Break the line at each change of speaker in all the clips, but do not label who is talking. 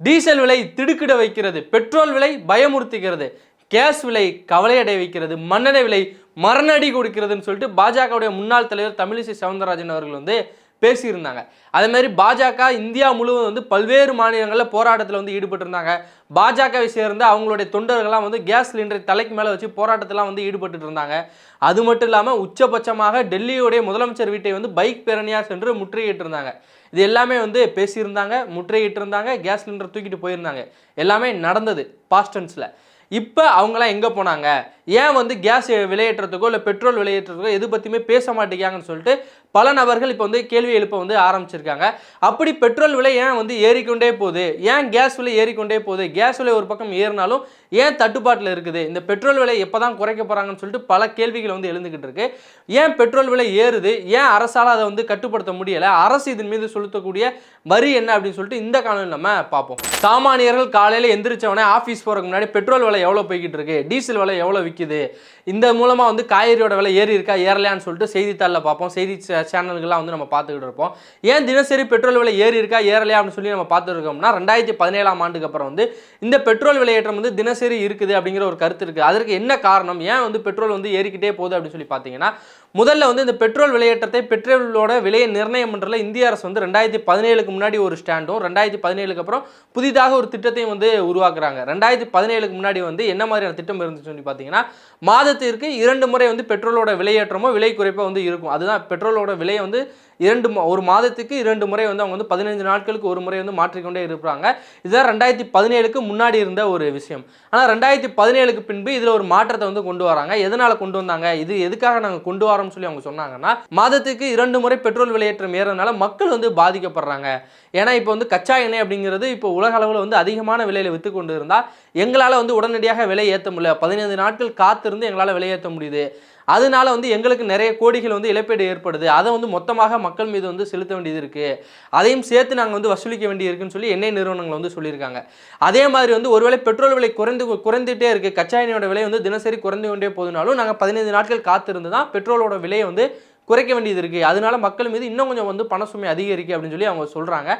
Diesel விலை திடுக்கிட வைக்கிறது, petrol விலை பயமுறுத்துகிறது, கேஸ் விலை கவலையடை வைக்கிறது, மண்ணெண்ணெய் விலை மரணடி கொடுக்கிறதுன்னு சொல்லிட்டு பாஜகவுடைய முன்னாள் தலைவர் தமிழிசை சவுந்தரராஜன் அவர்கள் வந்து பேசியிருந்தாங்க. அதே மாதிரி பாஜக இந்தியா முழுவதும் வந்து பல்வேறு மாநிலங்களில் போராட்டத்தில் வந்து ஈடுபட்டிருந்தாங்க. பாஜகவை சேர்ந்து அவங்களுடைய தொண்டர்கள்லாம் வந்து கேஸ் சிலிண்டரை தலைக்கு மேலே வச்சு போராட்டத்திலாம் வந்து ஈடுபட்டு இருந்தாங்க. அது மட்டும் இல்லாமல் உச்சபட்சமாக டெல்லியுடைய முதலமைச்சர் வீட்டை வந்து பைக் பேரணியாக சென்று முற்றுகையிட்டிருந்தாங்க. இது எல்லாமே வந்து பேசியிருந்தாங்க, முற்றுகையிட்டிருந்தாங்க, கேஸ் சிலிண்டர் தூக்கிட்டு போயிருந்தாங்க. எல்லாமே நடந்தது பாஸ்டன்ஸில். இப்போ அவங்களாம் எங்கே போனாங்க, ஏன் வந்து கேஸ் விலையேற்றத்துக்கோ இல்லை பெட்ரோல் விலையேற்றத்துக்கோ எது பற்றியுமே பேச மாட்டேங்காங்கன்னு சொல்லிட்டு பல நபர்கள் இப்போ வந்து கேள்வி எழுப்ப வந்து ஆரம்பிச்சிருக்காங்க. அப்படி பெட்ரோல் விலை ஏன் வந்து ஏறிக்கொண்டே போகுது, ஏன் கேஸ் விலை ஏறிக்கொண்டே போகுது, கேஸ் விலை ஒரு பக்கம் ஏறினாலும் ஏன் தட்டுப்பாட்டில் இருக்குது, இந்த பெட்ரோல் விலை எப்போ தான் குறைக்க போகிறாங்கன்னு சொல்லிட்டு பல கேள்விகள் வந்து எழுந்துக்கிட்டு இருக்கு. ஏன் பெட்ரோல் விலை ஏறுது, ஏன் அரசால் அதை வந்து கட்டுப்படுத்த முடியலை, அரசு இதன் மீது செலுத்தக்கூடிய வரி என்ன அப்படின்னு சொல்லிட்டு இந்த காணொலியில் நம்ம பார்ப்போம். சாமானியர்கள் காலையில் எந்திரிச்சவனே ஆஃபீஸ் போகிறதுக்கு முன்னாடி பெட்ரோல் விலை எவ்வளோ போய்கிட்டு இருக்கு, டீசல் விலை எவ்வளோ விற்கிது, இந்த மூலமாக வந்து காய்கறியோட விலை ஏறி இருக்கா ஏறலையான்னு சொல்லிட்டு செய்தித்தாளில் பார்ப்போம், செய்தி சேனல்கள்லாம் வந்து நம்ம பார்த்துக்கிட்டு இருப்போம். ஏன் தினசரி பெட்ரோல் விலை ஏறி இருக்கா ஏறலையா அப்படின்னு சொல்லி நம்ம பார்த்துட்டு இருக்கோம்னா 2017ஆம் ஆண்டுக்கு அப்புறம் வந்து இந்த பெட்ரோல் விலையேற்றம் வந்து தினசரி இருக்குது அப்படிங்கிற ஒரு கருத்து இருக்குது. அதற்கு என்ன காரணம், ஏன் வந்து பெட்ரோல் வந்து ஏறிக்கிட்டே போகுது அப்படின்னு சொல்லி பார்த்தீங்கன்னா, முதல்ல வந்து இந்த பெட்ரோல் விலையேற்றத்தை பெட்ரோலோட விலையை நிர்ணயம் பண்ணுறதுல இந்திய அரசு வந்து 2017க்கு முன்னாடி ஒரு ஸ்டாண்டும் 2017க்கு அப்புறம் புதிதாக ஒரு திட்டத்தையும் வந்து உருவாக்குறாங்க. 2017க்கு முன்னாடி வந்து என்ன மாதிரியான திட்டம் இருந்துச்சு சொல்லி பார்த்தீங்கன்னா, மாதத்திற்கு 2 முறை வந்து பெட்ரோலோட விலையேற்றமோ விலை குறைப்போ வந்து இருக்கும். அதுதான் பெட்ரோலோட விலையை வந்து ஒரு மாதத்துக்கு 2 முறை வந்து அவங்க வந்து 15 நாட்களுக்கு ஒரு முறை வந்து மாற்றிக்கொண்டே இருப்பாங்க. இதுதான் 2017க்கு முன்னாடி இருந்த ஒரு விஷயம். ஆனால் 2017க்கு பின்பு இதில் ஒரு மாற்றத்தை வந்து கொண்டு வராங்க. எதனால் கொண்டு வந்தாங்க, இது எதுக்காக நாங்கள் கொண்டு வரோம்னு சொல்லி அவங்க சொன்னாங்கன்னா, மாதத்துக்கு 2 முறை பெட்ரோல் விலையேற்றம் ஏறதுனால மக்கள் வந்து பாதிக்கப்படுறாங்க. ஏன்னா இப்போ வந்து கச்சா எண்ணெய் அப்படிங்கிறது இப்போ உலக அளவில் வந்து அதிகமான விலையில் விற்று கொண்டு இருந்தால் எங்களால் வந்து உடனடியாக விலை ஏற்ற முடியல, 15 நாட்கள் காத்திருந்து எங்களால் விலையேற்ற முடியுது. அதனால வந்து எங்களுக்கு நிறைய கோடிகள் வந்து இழப்பீடு ஏற்படுது, அதை வந்து மொத்தமாக மக்கள் மீது வந்து செலுத்த வேண்டியது இருக்குது, அதையும் சேர்த்து நாங்கள் வந்து வசூலிக்க வேண்டியது இருக்குன்னு சொல்லி எண்ணெய் நிறுவனங்கள் வந்து சொல்லியிருக்காங்க. அதே மாதிரி வந்து ஒருவேளை பெட்ரோல் விலை குறைந்துகிட்டே இருக்குது, கச்சா எண்ணெயோட விலை வந்து தினசரி குறைந்து கொண்டே போதுனாலும் நாங்கள் 15 நாட்கள் காத்திருந்து தான் பெட்ரோலோட விலையை வந்து குறைக்க வேண்டியது இருக்குது, அதனால மக்கள் மீது இன்னும் கொஞ்சம் வந்து பண சுமை அதிகரிக்கு அப்படின்னு சொல்லி அவங்க சொல்கிறாங்க.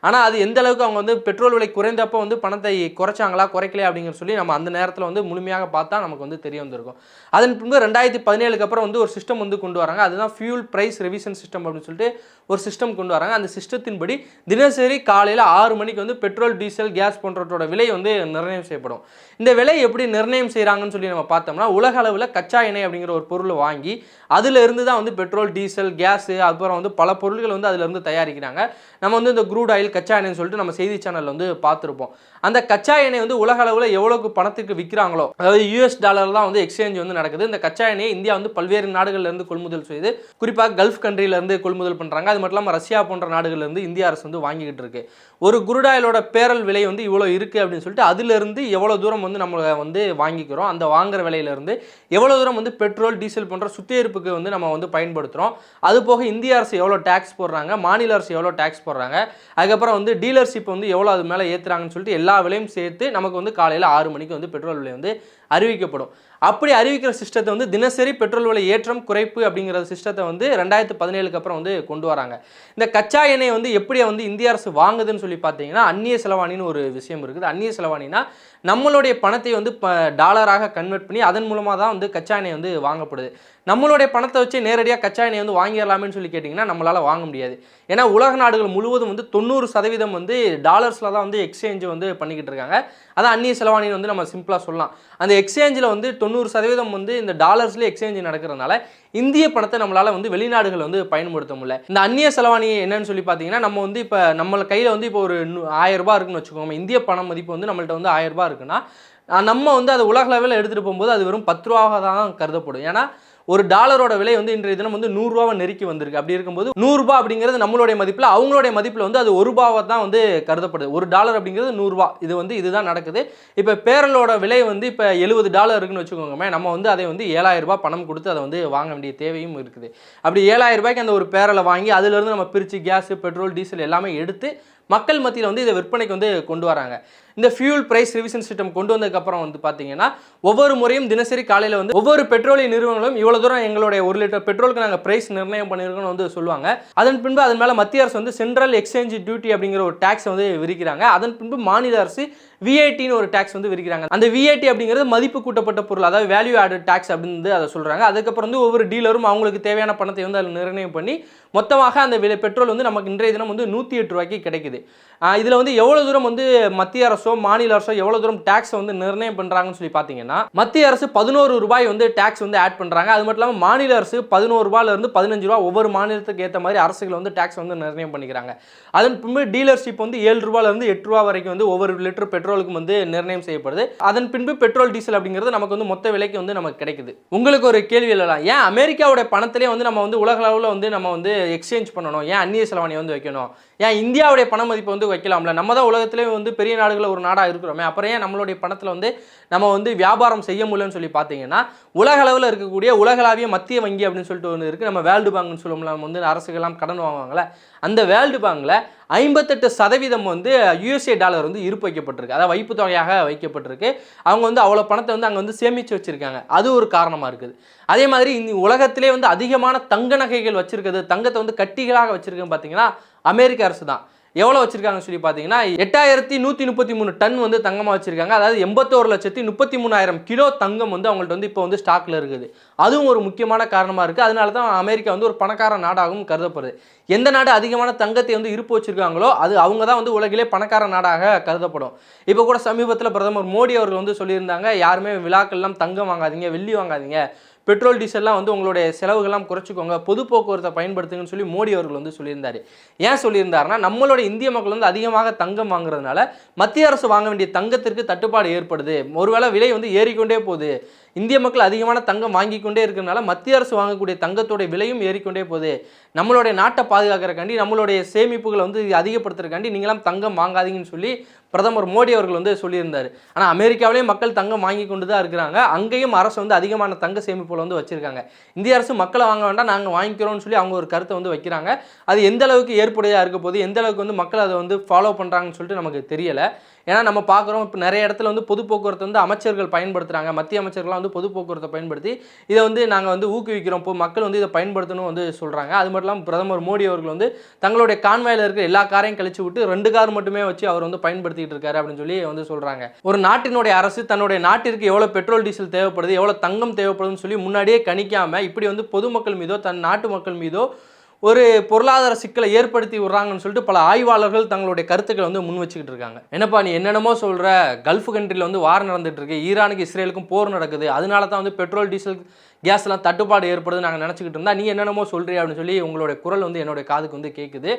ஆனால் அது எந்த அளவுக்கு அவங்க வந்து பெட்ரோல் விலை குறைந்தப்போ வந்து பணத்தை குறைச்சாங்களா குறைக்கலையா அப்படிங்கிற சொல்லி நம்ம அந்த நேரத்தில் வந்து முழுமையாக பார்த்தா நமக்கு வந்து தெரிய வந்திருக்கும். அதன் பின்பு 2017க்கு அப்புறம் வந்து ஒரு சிஸ்டம் வந்து கொண்டு வராங்க. அதுதான் ஃபியூல் ப்ரைஸ் ரெவிஷன் சிஸ்டம் அப்படின்னு சொல்லிட்டு ஒரு சிஸ்டம் கொண்டு வராங்க. அந்த சிஸ்டத்தின்படி தினசரி காலையில் 6 மணிக்கு வந்து பெட்ரோல், டீசல், கேஸ் போன்றவற்றோட விலை வந்து நிர்ணயம் செய்யப்படும். இந்த விலை எப்படி நிர்ணயம் செய்கிறாங்கன்னு சொல்லி நம்ம பார்த்தோம்னா, உலக அளவில் கச்சா எண்ணெய் அப்படிங்கிற ஒரு பொருளை வாங்கி அதிலிருந்து தான் வந்து பெட்ரோல், டீசல், கேஸு அப்புறம் வந்து பல பொருட்கள் வந்து அதிலிருந்து தயாரிக்கிறாங்க. நம்ம வந்து இந்த க்ரூட் ஆயில் கச்சா எண்ணெய்னு சொல்லிட்டு நம்ம செய்தி சேனலில் வந்து பார்த்துருப்போம். அந்த கச்சா எண்ணெய் வந்து உலக அளவில் எவ்வளோக்கு பணத்துக்கு விற்கிறாங்களோ, அதாவது US டாலர் தான் வந்து எக்ஸ்சேஞ்ச் வந்து நடக்குது. இந்த கச்சா எண்ணெயை இந்தியா வந்து பல்வேறு நாடுகள்லேருந்து கொள்முதல் செய்து, குறிப்பாக கல்ஃப் கண்ட்ரியிலேருந்து கொள்முதல் பண்ணுறாங்க. அது மட்டும் இல்லாமல் ரஷ்யா போன்ற நாடுகள்லேருந்து இந்திய அரசு வந்து வாங்கிக்கிட்டு இருக்கு. ஒரு குரூட் ஆயிலோட பேரல் விலை வந்து இவ்வளோ இருக்குது அப்படின்னு சொல்லிட்டு அதிலிருந்து எவ்வளோ தூரம் வந்து நம்ம வந்து வாங்கிக்கிறோம், அந்த வாங்குற விலையிலேருந்து எவ்வளோ தூரம் வந்து பெட்ரோல், டீசல் போன்ற சுத்திகரிப்புக்கு வந்து நம்ம வந்து பயன்படுத்துகிறோம். அது போக இந்திய அரசு எவ்வளோ டேக்ஸ் போடுறாங்க, மாநில அரசு எவ்வளோ டேக்ஸ் போடுறாங்க, அதுக்கப்புறம் வந்து டீலர்ஷிப் வந்து எவ்வளோ அது மேலே ஏற்றுறாங்கன்னு சொல்லிட்டு எல்லா விலையும் சேர்த்து நமக்கு வந்து காலையில் 6 மணிக்கு வந்து பெட்ரோல் விலை வந்து அறிவிக்கப்படும். அப்படி அறிவிக்கிற சிஸ்டத்தை வந்து தினசரி பெட்ரோல் விலை ஏற்றம் குறைப்பு அப்படிங்கிற சிஸ்டத்தை வந்து 2017க்கு அப்புறம் வந்து கொண்டு வராங்க. இந்த கச்சா எண்ணெய் வந்து எப்படி வந்து இந்திய அரசு வாங்குதுன்னு சொல்லி பார்த்தீங்கன்னா, அந்நிய செலவாணின்னு ஒரு விஷயம் இருக்குது. அந்நிய செலவாணினா நம்மளுடைய பணத்தை வந்து டாலராக கன்வெர்ட் பண்ணி அதன் மூலமாக தான் வந்து கச்சா எண்ணெய் வந்து வாங்கப்படுது. நம்மளுடைய பணத்தை வச்சு நேரடியாக கச்சா எண்ணெய் வந்து வாங்கிடலாமேன்னு சொல்லி கேட்டிங்கன்னா நம்மளால் வாங்க முடியாது. ஏன்னா உலக நாடுகள் முழுவதும் வந்து 90% வந்து டாலர்ஸில் தான் வந்து எக்ஸ்சேஞ்சு வந்து பண்ணிக்கிட்டு இருக்காங்க. அதான் அந்நிய செலவாணின்னு வந்து நம்ம சிம்பிளாக சொல்லலாம். அந்த எக்ஸ்சேஞ்சில் வந்து 90% வந்து இந்த டாலர்ஸ்லேயே எக்ஸ்சேஞ்சு நடக்கிறதுனால இந்திய பணத்தை நம்மளால் வந்து வெளிநாடுகள் வந்து பயன்படுத்த முடியல. இந்த அந்நிய செலவாணி என்னன்னு சொல்லி பார்த்தீங்கன்னா, நம்ம வந்து இப்போ நம்ம கையில் வந்து இப்போ ஒரு 1000 ரூபாய் இருக்குன்னு வச்சுக்கோங்க, இந்திய பணம் மதிப்பு வந்து நம்மள்ட்ட வந்து 1000 ரூபாய் இருக்குன்னா, நம்ம வந்து அதை உலக லெவலில் எடுத்துகிட்டு போகும்போது அது வெறும் 10 ரூபாவாக தான் கருதப்படும். ஏன்னா ஒரு டாலரோட விலை வந்து இன்றைய தினம் வந்து 100 ரூபாவை நெருக்கி வந்திருக்கு. அப்படி இருக்கும்போது 100 ரூபாய் அப்படிங்கிறது நம்மளுடைய மதிப்பில், அவங்களுடைய மதிப்பில் வந்து அது 1 ரூபாவை தான் வந்து கருதப்படுது. ஒரு டாலர் அப்படிங்கிறது 100 ரூபாய். இது வந்து இதுதான் நடக்குது. இப்போ பேரலோட விலை வந்து இப்போ $70 இருக்குன்னு வச்சுக்கோங்க, நம்ம வந்து அதை வந்து 7000 ரூபாய் பணம் கொடுத்து அதை வந்து வாங்க வேண்டிய தேவையும் இருக்குது. அப்படி 7000 ரூபாய்க்கு அந்த ஒரு பேரலை வாங்கி அதிலிருந்து நம்ம பிரித்து கேஸு, பெட்ரோல், டீசல் எல்லாமே எடுத்து மக்கள் மத்தியில் வந்து இதை விற்பனைக்கு வந்து கொண்டு வராங்க. இந்த ஃபியூல் பிரைஸ் ரிவிஷன் சிஸ்டம் கொண்டு வந்ததுக்கப்புறம் வந்து பார்த்தீங்கன்னா ஒவ்வொரு முறையும் தினசரி காலையில் வந்து ஒவ்வொரு பெட்ரோலிய நிறுவனங்களும் இவ்வளோ தூரம் எங்களுடைய 1 லிட்டர் பெட்ரோலுக்கு நாங்கள் பிரைஸ் நிர்ணயம் பண்ணியிருக்கோம்னு வந்து சொல்லுவாங்க. அதன் பின்பு அதன் மேலே மத்திய அரசு வந்து சென்ட்ரல் எக்ஸ்சேஞ்ச் டியூட்டி அப்படிங்கிற ஒரு டேக்ஸ் வந்து விதிக்கிறாங்க. அதன் பின்பு மாநில அரசு விஐடின்னு ஒரு டேக்ஸ் வந்து விதிக்கிறாங்க. அந்த விஐடி அப்படிங்கிறது மதிப்பு கூட்டப்பட்ட பொருள், அதாவது வேல்யூ ஆடட் டேக்ஸ் அப்படின்னு அதை சொல்கிறாங்க. அதுக்கப்புறம் வந்து ஒவ்வொரு டீலரும் அவங்களுக்கு தேவையான பணத்தை வந்து அதில் நிர்ணயம் பண்ணி மொத்தமாக அந்த பெட்ரோல் வந்து நமக்கு இன்றைய தினம் வந்து 108 ரூபாய்க்கு கிடைக்குது. இதில் வந்து எவ்வளோ தூரம் வந்து மத்திய அரசோ மாநில அரசோ எவ்வளோ தூரம் டேக்ஸ் வந்து நிர்ணயம் பண்ணுறாங்கன்னு சொல்லி பார்த்தீங்கன்னா மத்திய அரசு 11 ரூபாய் வந்து டேக்ஸ் வந்து ஆட் பண்ணுறாங்க. அது மட்டும் இல்லாமல் மாநில அரசு 11 ரூபாயிலிருந்து 15 ரூபா ஒவ்வொரு மாநிலத்துக்கு ஏற்ற மாதிரி அரசுகள் வந்து டேக்ஸ் வந்து நிர்ணயம் பண்ணிக்கிறாங்க. அதன் பின்பு டீலர்ஷிப் வந்து 7 ரூபாயிலிருந்து 8 ரூபா வரைக்கும் வந்து ஒவ்வொரு லிட்டர் பெட்ரோலுக்கு வந்து நிர்ணயம் செய்யப்படுது. அதன் பின்பு பெட்ரோல் டீசல் அப்படிங்கிறது நமக்கு வந்து மொத்த விலைக்கு வந்து நமக்கு கிடைக்குது. உங்களுக்கு ஒரு கேள்வி எழலாம், ஏன் அமெரிக்காவுடைய பணத்திலே வந்து நம்ம வந்து உலக அளவில் வந்து நம்ம வந்து எக்ஸ்சேஞ்ச் பண்ணணும், ஏன் அந்நிய செலவாணி வந்து வைக்கணும், ஏன் இந்தியாவுடைய பண மதிப்பு வந்து வைக்கலாம்ல, நம்ம தான் உலகத்திலே வந்து பெரிய நாடுகளில் ஒரு நாடாக இருக்கிறோமே, அப்புறம் ஏன் நம்மளுடைய பணத்தில் வந்து நம்ம வந்து வியாபாரம் செய்ய முடியலன்னு சொல்லி பார்த்தீங்கன்னா உலக அளவில் இருக்கக்கூடிய உலகளாவிய மத்திய வங்கி அப்படின்னு சொல்லிட்டு ஒன்று இருக்குது. நம்ம வேர்ல்டு பேங்க்னு சொல்லுவோம்ல, நம்ம வந்து அரசுகள்லாம் கடன் வாங்குவாங்களே, அந்த வேர்ல்டு பேங்கில் 58% வந்து யூஎஸ்ஏ டாலர் வந்து இருப்பு வைக்கப்பட்டிருக்கு, அதாவது வைப்பு தொகையாக வைக்கப்பட்டிருக்கு. அவங்க வந்து அவ்வளோ பணத்தை வந்து அங்கே வந்து சேமித்து வச்சுருக்காங்க. அது ஒரு காரணமாக இருக்குது. அதே மாதிரி இந்த உலகத்திலே வந்து அதிகமான தங்க நகைகள் வச்சிருக்கிறது, தங்கத்தை வந்து கட்டிகளாக வச்சிருக்குன்னு பார்த்தீங்கன்னா அமெரிக்க அரசு தான். எவ்வளோ வச்சிருக்காங்கன்னு சொல்லி பார்த்தீங்கன்னா 8133 டன் வந்து தங்கமாக வச்சிருக்காங்க. அதாவது 81,33,000 கிலோ தங்கம் வந்து அவங்கள்ட்ட வந்து இப்போ வந்து ஸ்டாக்ல இருக்குது. அதுவும் ஒரு முக்கியமான காரணமாக இருக்குது. அதனால தான் அமெரிக்கா வந்து ஒரு பணக்கார நாடாகவும் கருதப்படுது. எந்த நாடு அதிகமான தங்கத்தை வந்து இருப்பு வச்சிருக்காங்களோ அது அவங்க தான் வந்து உலகிலே பணக்கார நாடாக கருதப்படும். இப்போ கூட சமீபத்தில் பிரதமர் மோடி அவர்கள் வந்து சொல்லியிருந்தாங்க, யாருமே விழாக்கள்லாம் தங்கம் வாங்காதீங்க, வெள்ளி வாங்காதீங்க, பெட்ரோல் டீசல்லாம் வந்து உங்களுடைய செலவுகள்லாம் குறைச்சிக்கோங்க, பொது போக்குவரத்தை பயன்படுத்துங்கன்னு சொல்லி மோடி அவர்கள் வந்து சொல்லியிருந்தார். ஏன் சொல்லியிருந்தாருன்னா நம்மளுடைய இந்திய மக்கள் வந்து அதிகமாக தங்கம் வாங்குறதுனால மத்திய அரசு வாங்க வேண்டிய தங்கத்திற்கு தட்டுப்பாடு ஏற்படுது. ஒருவேளை விலை வந்து ஏறிக்கொண்டே போகுது, இந்திய மக்கள் அதிகமான தங்கம் வாங்கி கொண்டே இருக்கிறதுனால மத்திய அரசு வாங்கக்கூடிய தங்கத்தோடைய விலையும் ஏறிக்கொண்டே போகுது. நம்மளுடைய நாட்டை பாதுகாக்கிறக்காண்டி நம்மளுடைய சேமிப்புகளை வந்து அதிகப்படுத்துறதுக்காண்டி நீங்களாம் தங்கம் வாங்காதீங்கன்னு சொல்லி பிரதமர் மோடி அவர்கள் வந்து சொல்லியிருந்தார். ஆனால் அமெரிக்காவிலேயும் மக்கள் தங்கம் வாங்கி கொண்டு தான் இருக்கிறாங்க. அங்கேயும் அரசு வந்து அதிகமான தங்க சேமிப்புகளை வந்து வச்சிருக்காங்க. இந்திய அரசு மக்களை வாங்க வேண்டாம், நாங்கள் வாங்கிக்கிறோம்னு சொல்லி அவங்க ஒரு கருத்தை வந்து வைக்கிறாங்க. அது எந்த அளவுக்கு ஏற்புடையாக இருக்க போது, எந்த அளவுக்கு வந்து மக்கள் அதை வந்து ஃபாலோ பண்ணுறாங்கன்னு சொல்லிட்டு நமக்கு தெரியலை. ஏன்னா நம்ம பார்க்குறோம், இப்போ நிறைய இடத்துல வந்து பொது போக்குவரத்து வந்து அமைச்சர்கள் பயன்படுத்துகிறாங்க. மத்திய அமைச்சர்கள்லாம் வந்து பொது போக்குவரத்தை பயன்படுத்தி இதை வந்து நாங்கள் வந்து ஊக்குவிக்கிறோம், இப்போ மக்கள் வந்து இதை பயன்படுத்தணும் வந்து சொல்கிறாங்க. அது மட்டும் இல்லாமல் பிரதமர் மோடி அவர்கள் வந்து தங்களுடைய கான்வாயில் இருக்கிற எல்லா காரையும் கழிச்சு விட்டு 2 கார் மட்டுமே வச்சு அவர் வந்து பயன்படுத்திட்டு இருக்காரு அப்படின்னு சொல்லி வந்து சொல்கிறாங்க. ஒரு நாட்டினுடைய அரசு தன்னுடைய நாட்டிற்கு எவ்வளோ பெட்ரோல் டீசல் தேவைப்படுது, எவ்வளோ தங்கம் தேவைப்படுதுன்னு சொல்லி முன்னாடியே கணிக்காமல் இப்படி வந்து பொதுமக்கள் மீதோ தன் நாட்டு மக்கள் மீதோ ஒரு பொருளாதார சிக்கலை ஏற்படுத்தி விடுறாங்கன்னு சொல்லிட்டு பல ஆய்வாளர்கள் தங்களுடைய கருத்துக்களை வந்து முன் வச்சுக்கிட்டு இருக்காங்க. என்னப்பா நீ என்னென்னமோ சொல்கிற, கல்ஃப் கண்ட்ரியில் வந்து வார் நடந்துட்டு இருக்கு, ஈரானுக்கு இஸ்ரேலுக்கும் போர் நடக்குது, அதனால தான் வந்து பெட்ரோல் டீசல் கேஸ்லாம் தட்டுப்பாடு ஏற்படுது நாங்கள் நினச்சிக்கிட்டு இருந்தால் நீ என்னென்னமோ சொல்கிறீ அப்படின்னு சொல்லி உங்களுடைய குரல் வந்து என்னுடைய காதுக்கு வந்து கேட்குது.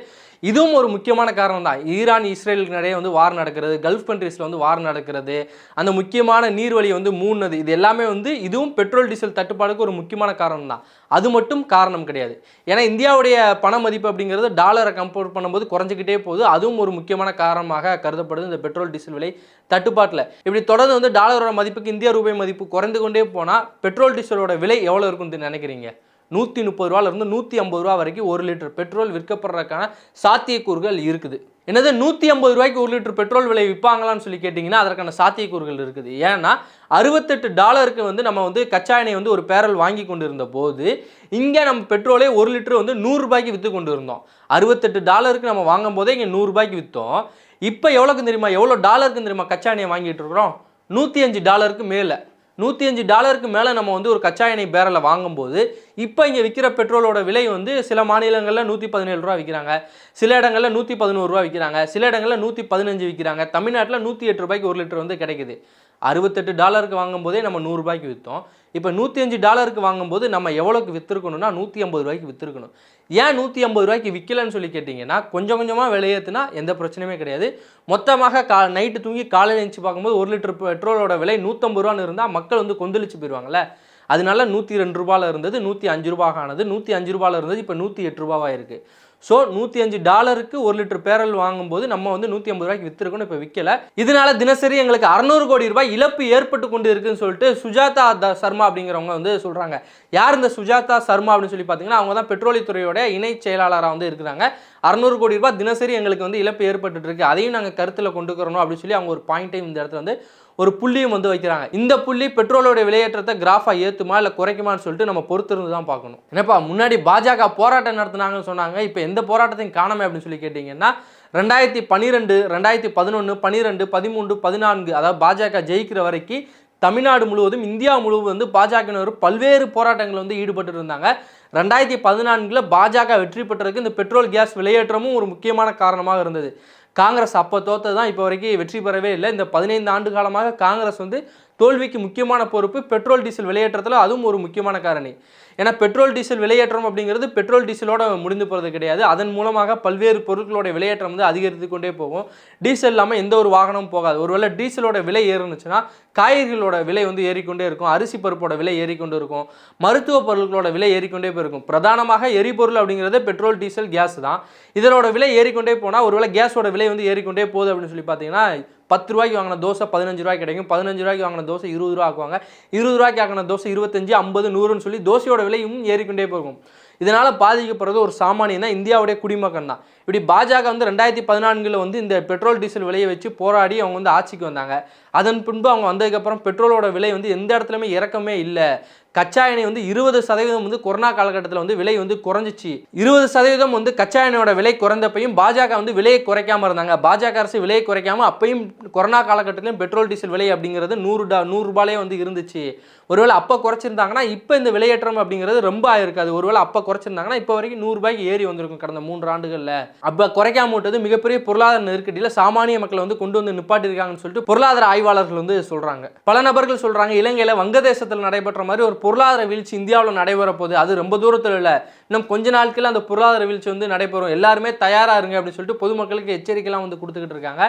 இதுவும் ஒரு முக்கியமான காரணம் தான். ஈரான் இஸ்ரேலுக்கு நிறைய வந்து வார் நடக்கிறது, கல்ஃப் கண்ட்ரீஸில் வந்து வார் நடக்கிறது, அந்த முக்கியமான நீர்வழி வந்து மூணுது, இது எல்லாமே வந்து இதுவும் பெட்ரோல் டீசல் தட்டுப்பாடுக்கு ஒரு முக்கியமான காரணம் தான். அது மட்டும் காரணம் கிடையாது. ஏன்னா இந்தியாவுடைய பண மதிப்பு அப்படிங்கிறது டாலரை கம்பேர் பண்ணும்போது குறைஞ்சிக்கிட்டே போகுது. அதுவும் ஒரு முக்கியமான காரணமாக கருதப்படுது இந்த பெட்ரோல் டீசல் விலை தட்டுப்பாட்டில். இப்படி தொடர்ந்து வந்து டாலரோட மதிப்புக்கு இந்திய ரூபாய் மதிப்பு குறைந்து கொண்டே போனால் பெட்ரோல் டீசலோட விலை எவ்வளோ இருக்குன்னு நினைக்கிறீங்க? 130 ரூபாயிலிருந்து 150 ரூபா வரைக்கும் 1 லிட்டர் பெட்ரோல் விற்கப்படுறதுக்கான சாத்தியக்கூறுகள் இருக்குது. என்னது 150 ரூபாய்க்கு 1 லிட்டர் பெட்ரோல் விலை விற்பாங்களான்னு சொல்லி கேட்டிங்கன்னா அதற்கான சாத்தியக்கூறுகள் இருக்குது. ஏன்னா $68 வந்து நம்ம வந்து கச்சா எண்ணெய் வந்து ஒரு பேரல் வாங்கி கொண்டு இருந்த போது இங்கே நம்ம பெட்ரோலே 1 லிட்டர் வந்து 100 ரூபாய்க்கு விற்று கொண்டு இருந்தோம். $68 நம்ம வாங்கும் போதே இங்கே 100 ரூபாய்க்கு விற்றோம். இப்போ எவ்வளோக்கு தெரியுமா, எவ்வளோ டாலருக்கு தெரியுமா கச்சா எண்ணெய் வாங்கிட்டு இருக்கிறோம்? $105 மேலே. $105 மேலே நம்ம வந்து ஒரு கச்சா எண்ணெய் பேரலை வாங்கும்போது இப்போ இங்கே விற்கிற பெட்ரோலோட விலை வந்து சில மாநிலங்களில் 117 ரூபா விற்கிறாங்க, சில இடங்களில் 111 ரூபா விற்கிறாங்க, சில இடங்களில் 115 விற்கிறாங்க. தமிழ்நாட்டில் 108 ரூபாய்க்கு 1 லிட்டர் வந்து கிடைக்குது. $68 வாங்கும்போதே நம்ம 100 ரூபாய்க்கு விற்றோம். இப்போ $105 வாங்கும்போது நம்ம எவ்வளோக்கு விற்றுருக்கணும்னா 150 ரூபாய்க்கு விற்றுருக்கணும். ஏன் 150 ரூபாய்க்கு விற்கலன்னு சொல்லி கேட்டிங்கன்னா கொஞ்சம் கொஞ்சமாக விலையேற்றுனா எந்த பிரச்சனையுமே கிடையாது. மொத்தமாக நைட்டு தூங்கி காலையில் எழுந்துச்சு பார்க்கும்போது 1 லிட்டர் பெட்ரோலோட விலை 150 ரூபான்னு இருந்தால் மக்கள் வந்து கொந்தளிச்சு போயிடுவாங்கல்ல. அதனால 102 ரூபாயில் இருந்தது 105 ரூபாய் ஆனது, 105 ரூபாயில் இருந்தது இப்போ 108 ரூபாவாக இருக்குது. ஸோ $105 1 லிட்டர் பேரல் வாங்கும்போது நம்ம வந்து 150 ரூபாய்க்கு விற்றுருக்கணும், இப்போ விற்கல. இதனால தினசரி எங்களுக்கு 600 கோடி ரூபாய் இழப்பு ஏற்பட்டு கொண்டு இருக்குன்னு சொல்லிட்டு சுஜாதா சர்மா அப்படிங்கிறவங்க வந்து சொல்கிறாங்க. யார் இந்த சுஜாதா சர்மா அப்படின்னு சொல்லி பார்த்தீங்கன்னா அவங்க தான் பெட்ரோலியத்துறையோட இணை செயலாளராக வந்து இருக்கிறாங்க. 600 கோடி ரூபாய் தினசரி எங்களுக்கு வந்து இழப்பு ஏற்பட்டு இருக்கு, அதையும் நாங்கள் கருத்தில் கொண்டு வரணும் அப்படின்னு சொல்லி அவங்க ஒரு பாயிண்ட்டையும் இந்த இடத்துல வந்து ஒரு புள்ளியும் வந்து வைக்கிறாங்க. இந்த புள்ளி பெட்ரோலோட விலையேற்றத்தை கிராஃபா ஏற்றுமா இல்லை குறைக்குமான்னு சொல்லிட்டு நம்ம பொறுத்திருந்து தான் பார்க்கணும். என்னப்பா முன்னாடி பாஜக போராட்டம் நடத்தினாங்கன்னு சொன்னாங்க, இப்போ எந்த போராட்டத்தையும் காணாமல் அப்படின்னு சொல்லி கேட்டிங்கன்னா 2012, 2011, 12, 13, 14 அதாவது பாஜக ஜெயிக்கிற வரைக்கும் தமிழ்நாடு முழுவதும் இந்தியா முழுவதும் வந்து பாஜகவினர் பல்வேறு போராட்டங்கள் வந்து ஈடுபட்டு இருந்தாங்க. 2014 பாஜக வெற்றி பெற்றதுக்கு இந்த பெட்ரோல் கேஸ் விலையேற்றமும் ஒரு முக்கியமான காரணமாக இருந்தது. காங்கிரஸ் அப்போ தோற்றது தான் இப்போ வரைக்கும் வெற்றி பெறவே இல்லை. இந்த 15 ஆண்டு காலமாக காங்கிரஸ் வந்து தோல்விக்கு முக்கியமான பொறுப்பு பெட்ரோல் டீசல் விலையேற்றத்தில் அதுவும் ஒரு முக்கியமான காரணி. ஏன்னா பெட்ரோல் டீசல் விலையேற்றம் அப்படிங்கிறது பெட்ரோல் டீசலோட முடிந்து போகிறது கிடையாது. அதன் மூலமாக பல்வேறு பொருட்களோட விலையேற்றம் வந்து அதிகரித்து கொண்டே போகும். டீசல் இல்லாமல் எந்த ஒரு வாகனமும் போகாது. ஒருவேளை டீசலோட விலை ஏறுனுச்சுன்னா காய்கறிகளோட விலை வந்து ஏறிக்கொண்டே இருக்கும், அரிசி பருப்போட விலை ஏறிக்கொண்டு இருக்கும், மருத்துவ பொருட்களோட விலை ஏறிக்கொண்டே போயிருக்கும். பிரதானமாக எரிபொருள் அப்படிங்கிறது பெட்ரோல் டீசல் கேஸ் தான். இதனோட விலை ஏறிக்கொண்டே போனால் ஒருவேளை கேஸோட விலை வந்து ஏறிக்கொண்டே போகுது அப்படின்னு சொல்லி பார்த்தீங்கன்னா 10 ரூபாய்க்கு வாங்கின தோசை 15 ரூபாய்க்கு கிடைக்கும், 15 ரூபாய்க்கு வாங்கின தோசை 20 ரூபா ஆக்குவாங்க, 20 ரூபாய்க்கு வாங்கின தோசை 25, 50, 100ன்னு சொல்லி தோசையோட விலையும் ஏறிக்கொண்டே போகும். இதனால் பாதிக்கப்படுறது ஒரு சாமானியன் தான், இந்தியாவுடைய குடிமகன் தான். இப்படி பாஜக வந்து 2014 வந்து இந்த பெட்ரோல் டீசல் விலையை வச்சு போராடி அவங்க வந்து ஆட்சிக்கு வந்தாங்க. அதன் பின்பு அவங்க வந்ததுக்கப்புறம் பெட்ரோலோட விலை வந்து எந்த இடத்துலையுமே இறக்கமே இல்லை. கச்சா எண்ணெய் வந்து 20% வந்து கொரோனா காலகட்டத்தில் வந்து விலை வந்து குறைஞ்சிச்சு. 20% வந்து கச்சா எண்ணெயோட விலை குறைந்தப்பையும் பாஜக வந்து விலையை குறைக்காம இருந்தாங்க. பாஜக அரசு விலையை குறைக்காம அப்பையும் கொரோனா காலகட்டத்திலும் பெட்ரோல் டீசல் விலை அப்படிங்கிறது 100 ரூபாயிலே வந்து இருந்துச்சு. ஒருவேளை அப்போ குறைச்சிருந்தாங்கன்னா இப்போ இந்த விலையேற்றம் அப்படிங்கிறது ரொம்ப ஆயிருக்காது. ஒருவேளை அப்போ குறைச்சிருந்தாங்கன்னா இப்போ வரைக்கும் 100 ரூபாய்க்கு ஏறி வந்திருக்கும் கடந்த 3 ஆண்டுகளில். அப்போ குறைக்காம விட்டது மிகப்பெரிய பொருளாதார நெருக்கடியில் சாமானிய மக்களை வந்து கொண்டு வந்து நிப்பாட்டிருக்காங்கன்னு சொல்லிட்டு பொருளாதார ஆய்வாளர்கள் வந்து சொல்றாங்க. பல நபர்கள் சொல்றாங்க இலங்கையில் வங்கதேசத்தில் நடைபெற்ற மாதிரி ஒரு பொருளாதார வீழ்ச்சி இந்தியாவில் நடைபெற போகுது. அது ரொம்ப தூரத்தில் இல்லை, இன்னும் கொஞ்ச நாட்கள் அந்த பொருளாதார வீழ்ச்சி வந்து நடைபெறும், எல்லாருமே தயாராக இருங்க அப்படின்னு சொல்லிட்டு பொதுமக்களுக்கு எச்சரிக்கைலாம் வந்து கொடுத்துக்கிட்டு இருக்காங்க.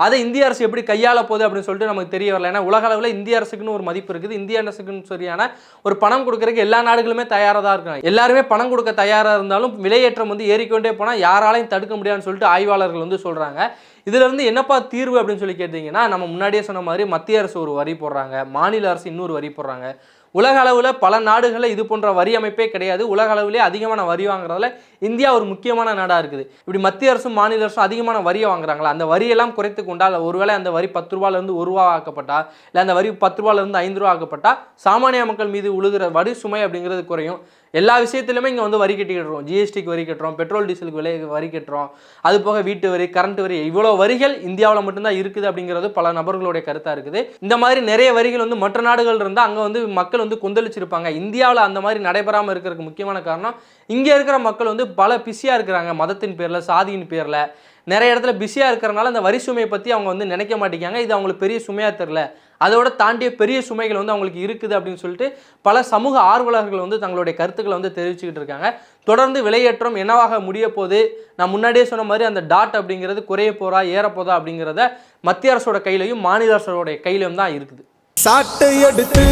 அதை இந்திய அரசு எப்படி கையாள போகுது அப்படின்னு சொல்லிட்டு நமக்கு தெரிய வரல. ஏன்னா உலக அளவில் இந்திய அரசுக்குன்னு ஒரு மதிப்பு இருக்குது, இந்திய அரசுக்குன்னு சரியான ஒரு பணம் கொடுக்கறதுக்கு எல்லா நாடுகளுமே தயாராக தான் இருக்காங்க. எல்லாருமே பணம் கொடுக்க தயாராக இருந்தாலும் விலையேற்றம் வந்து ஏறிக்கொண்டே போனால் யாராலையும் தடுக்க முடியாதுன்னு சொல்லிட்டு ஆய்வாளர்கள் வந்து சொல்றாங்க. இதுல இருந்து என்னப்பா தீர்வு அப்படின்னு சொல்லி கேட்டீங்கன்னா நம்ம முன்னாடியே சொன்ன மாதிரி மத்திய அரசு ஒரு வரி போடுறாங்க, மாநில அரசு இன்னொரு வரி போடுறாங்க. உலக அளவில் பல நாடுகளில் இது போன்ற வரி அமைப்பே கிடையாது. உலக அளவிலே அதிகமான வரி வாங்குறதுல இந்தியா ஒரு முக்கியமான நாடாக இருக்குது. இப்படி மத்திய அரசும் மாநில அரசும் அதிகமான வரியை வாங்குறாங்களா, அந்த வரியெல்லாம் குறைத்து கொண்டால் ஒருவேளை அந்த வரி 10 ரூபாயிலிருந்து 1 ரூபா ஆக்கப்பட்டா, இல்லை அந்த வரி 10 ரூபாயிலிருந்து 5 ரூபா ஆக்கப்பட்டா சாமானிய மக்கள் மீது உழுகிற வரி சுமை அப்படிங்கிறது குறையும். எல்லா விஷயத்திலுமே இங்கே வந்து வரி கட்டிக்கிட்டுறோம். ஜிஎஸ்டிக்கு வரி கட்டுறோம், பெட்ரோல் டீசலுக்கு விலை வரி கட்டுறோம், அது போக வீட்டு வரி, கரண்ட் வரி, இவ்வளோ வரிகள் இந்தியாவில் மட்டும்தான் இருக்குது அப்படிங்கிறது பல நபர்களுடைய கருத்தாக இருக்குது. இந்த மாதிரி நிறைய வரிகள் வந்து மற்ற நாடுகள் இருந்தால் அங்கே வந்து மக்கள் வந்து கொந்தளிச்சிருப்பாங்க. இந்தியாவில் அந்த மாதிரி நடைபெறாமல் இருக்கிறதுக்கு முக்கியமான காரணம் இங்கே இருக்கிற மக்கள் வந்து பல பிஸியாக இருக்கிறாங்க. மதத்தின் பேரில், சாதியின் பேரில் நிறைய இடத்துல பிஸியாக இருக்கிறனால அந்த வரி சுமையை பற்றி அவங்க வந்து நினைக்க மாட்டேங்காங்க. இது அவங்களுக்கு பெரிய சுமையாக தெரில, அதோட தாண்டிய பெரிய சுமைகள் வந்து அவங்களுக்கு இருக்குது அப்படின்னு சொல்லிட்டு பல சமூக ஆர்வலர்கள் வந்து தங்களுடைய கருத்துக்களை வந்து தெரிவிச்சுக்கிட்டு இருக்காங்க. தொடர்ந்து விலையேற்றம் என்னவாக முடிய போது, நான் முன்னாடியே சொன்ன மாதிரி அந்த டாட் அப்படிங்கிறது குறைய போறா ஏறப்போதா அப்படிங்கிறத மத்திய அரசோட கையிலையும் மாநில அரசோட கையிலையும் தான் இருக்குது.
சாட்டை எடுத்து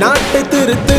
நாட்டை திருத்து.